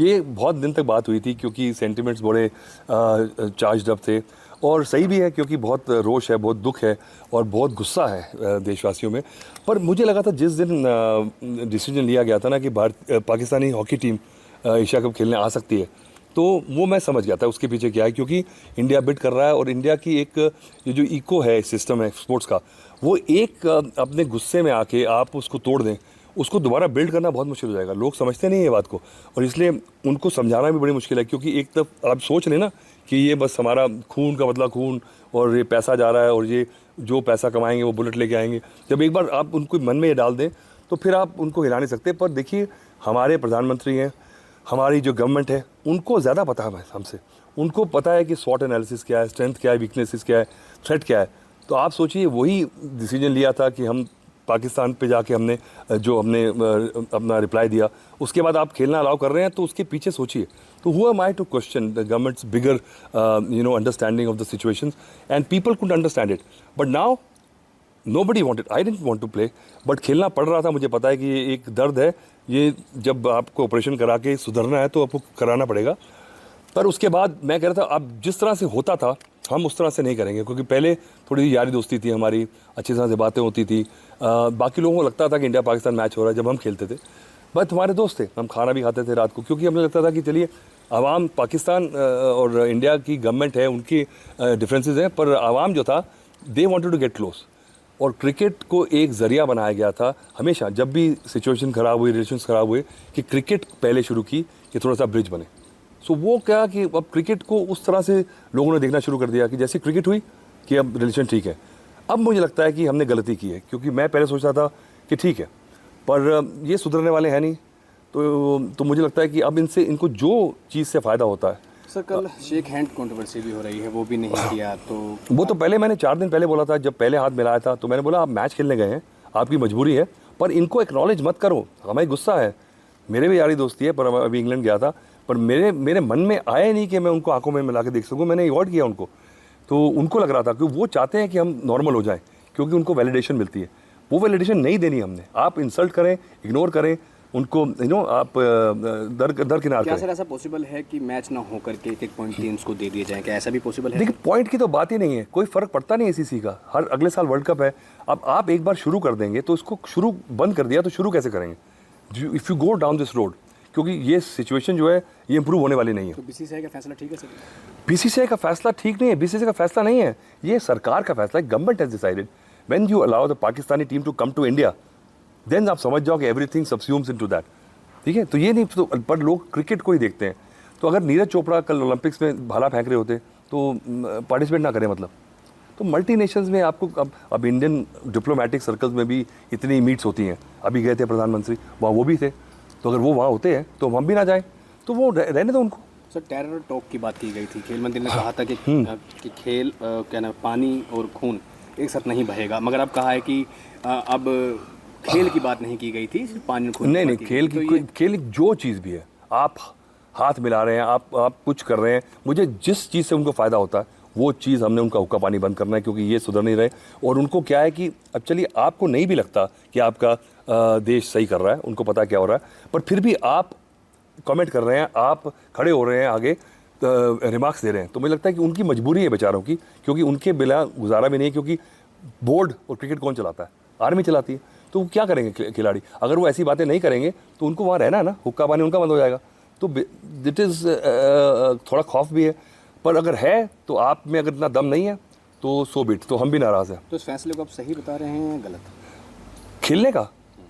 ये बहुत दिन तक बात हुई थी क्योंकि सेंटिमेंट्स बड़े चार्ज्ड अप थे, और सही भी है क्योंकि बहुत रोष है, बहुत दुख है और बहुत गुस्सा है देशवासियों में। पर मुझे लगा था जिस दिन डिसीजन लिया गया था ना कि Pakistani hockey team Asia cup खेलने आ सकती है, तो वो मैं समझ गया था उसके पीछे क्या है, क्योंकि इंडिया बिड कर रहा है और इंडिया की एक ये जो इको है सिस्टम है स्पोर्ट्स का, वो एक अपने गुस्से में आके आप उसको तोड़ दें, उसको दोबारा बिल्ड करना बहुत मुश्किल हो जाएगा। लोग समझते नहीं ये बात को, और इसलिए उनको समझाना भी बड़ी मुश्किल है। क्योंकि एक तरफ आप सोच लें ना कि ये बस हमारा खून का बदला खून, और ये पैसा जा रहा है, और ये जो पैसा कमाएंगे वो बुलेट लेके आएंगे। जब एक बार आप उनको मन में ये डाल दें तो फिर आप उनको हिला नहीं सकते। पर देखिए, हमारे प्रधानमंत्री हैं, हमारी जो गवर्नमेंट है, उनको ज़्यादा पता है हमसे। उनको पता है कि स्वॉट एनालिसिस क्या है, स्ट्रेंथ क्या है, वीकनेसेस क्या है, थ्रेट क्या है। तो आप सोचिए, वही डिसीजन लिया था कि हम पाकिस्तान पे जाके हमने अपना रिप्लाई दिया, उसके बाद आप खेलना अलाउ कर रहे हैं, तो उसके पीछे सोचिए। तो हुआ my to question the governments bigger understanding of the situations, and people could understand it. But now nobody wanted, I didn't want to play, but खेलना पड़ रहा था। मुझे पता है कि ये एक दर्द है, ये जब आपको ऑपरेशन करा के सुधरना है तो आपको कराना पड़ेगा। पर उसके बाद मैं कह रहा था, अब जिस तरह से होता था हम उस तरह से नहीं करेंगे, क्योंकि पहले थोड़ी यारी दोस्ती थी हमारी, अच्छी तरह से बातें होती थी। बाकी लोगों को लगता था कि इंडिया पाकिस्तान मैच हो रहा है जब हम खेलते थे, बट हमारे दोस्त थे, हम खाना भी खाते थे रात को, क्योंकि हमें लगता था कि चलिए आवाम, पाकिस्तान और इंडिया की गवर्नमेंट है, उनकी डिफरेंसेस हैं, पर आवाम जो था they wanted to get close. और क्रिकेट को एक ज़रिया बनाया गया था हमेशा, जब भी सिचुएशन ख़राब हुई, रिलेशंस ख़राब हुए, कि क्रिकेट पहले शुरू की कि थोड़ा सा ब्रिज बने। सो वो क्या कि अब क्रिकेट को उस तरह से लोगों ने देखना शुरू कर दिया कि जैसे क्रिकेट हुई कि अब रिलेशन ठीक है। अब मुझे लगता है कि हमने गलती की है, क्योंकि मैं पहले सोचता था कि ठीक है, पर ये सुधरने वाले हैं नहीं। तो मुझे लगता है कि अब इनको जो चीज़ से फ़ायदा होता है। सर, कल शेक हैंड कंट्रोवर्सी भी हो रही है, वो भी नहीं किया, तो वो तो पहले मैंने 4 दिन पहले बोला था, जब पहले हाथ मिलाया था, तो मैंने बोला आप मैच खेलने गए हैं, आपकी मजबूरी है, पर इनको एक्नॉलेज मत करो। हमें गुस्सा है, मेरे भी यारी दोस्ती है, पर अभी इंग्लैंड गया था, पर मेरे मन में आया नहीं कि मैं उनको आंखों में मिला के देख सकूँ। मैंने अवॉइड किया उनको, तो उनको लग रहा था कि वो चाहते हैं कि हम नॉर्मल हो जाएं, क्योंकि उनको वैलिडेशन मिलती है। वो वैलिडेशन नहीं देनी हमने। आप इंसल्ट करें, इग्नोर करें उनको, आप दरकिनार क्या करें। सर ऐसा पॉसिबल है कि मैच ना हो करके एक पॉइंट टीम्स को दे दिए जाए? क्या ऐसा भी पॉसिबल है? देखिए, पॉइंट की तो बात ही नहीं है, कोई फर्क पड़ता नहीं ACC का। हर अगले साल वर्ल्ड कप है। अब आप एक बार शुरू कर देंगे तो इसको शुरू बंद कर दिया तो शुरू कैसे करेंगे? If you go down this road, क्योंकि ये सिचुएशन जो है ये इंप्रूव होने वाली नहीं है। तो BCCI का फैसला ठीक है सर? BCCI का फैसला ठीक नहीं है, BCCI का फैसला नहीं है, ये सरकार का फैसला है। Government has decided when you allow the Pakistani team to come to India, then आप समझ जाओ कि एवरीथिंग सबस्यूम्स इनटू दैट। ठीक है, तो ये नहीं तो, पर लोग क्रिकेट को ही देखते हैं। तो अगर नीरज चोपड़ा कल ओलंपिक्स में भाला फेंक रहे होते तो पार्टिसिपेट ना करें, मतलब। तो मल्टी नेशंस में आपको अब इंडियन डिप्लोमेटिक सर्कल्स में भी इतनी मीट्स होती हैं। अभी गए थे प्रधानमंत्री, वहाँ वो भी थे, तो अगर वो वहाँ होते हैं तो हम भी ना जाएं, तो वो रहने दो उनको। सर, टेरर टॉक की बात की गई थी, खेल मंत्री ने कहा था कि खेल क्या नाम, पानी और खून एक साथ नहीं बहेगा, मगर अब कहा है कि अब खेल की बात नहीं की गई थी, सिर्फ पानी और खून। नहीं, खेल जो चीज़ भी है, आप हाथ मिला रहे हैं, आप कुछ कर रहे हैं, मुझे जिस चीज़ से उनको फ़ायदा होता है वो चीज़ हमने उनका हुक्का पानी बंद करना है, क्योंकि ये सुधर नहीं रहे। और उनको क्या है कि अब चलिए, आपको नहीं भी लगता कि आपका देश सही कर रहा है, उनको पता क्या हो रहा है, पर फिर भी आप कमेंट कर रहे हैं, आप खड़े हो रहे हैं आगे, रिमार्क्स दे रहे हैं। तो मुझे लगता है कि उनकी मजबूरी है बेचारों की, क्योंकि उनके बिना गुजारा भी नहीं है। क्योंकि बोर्ड और क्रिकेट कौन चलाता है? आर्मी चलाती है। तो वो क्या करेंगे खिलाड़ी? अगर वो ऐसी बातें नहीं करेंगे तो उनको वहाँ रहना है ना, हुक्का पानी उनका बंद हो जाएगा। तो इट इज़ थोड़ा खौफ भी है, पर अगर है तो आप में अगर इतना दम नहीं है तो सो बिट, तो हम भी नाराज़ हैं। तो इस फैसले को आप सही बता रहे हैं या गलत?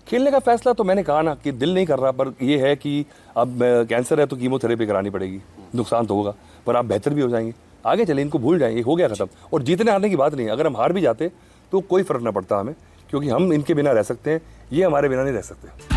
खेलने का फैसला तो मैंने कहा ना कि दिल नहीं कर रहा, पर यह है कि अब कैंसर है तो कीमोथेरेपी करानी पड़ेगी, नुकसान तो होगा, पर आप बेहतर भी हो जाएंगे। आगे चले, इनको भूल जाएंगे, हो गया ख़त्म। और जीतने हारने की बात नहीं है, अगर हम हार भी जाते तो कोई फ़र्क ना पड़ता हमें, क्योंकि हम इनके बिना रह सकते हैं, ये हमारे बिना नहीं रह सकते।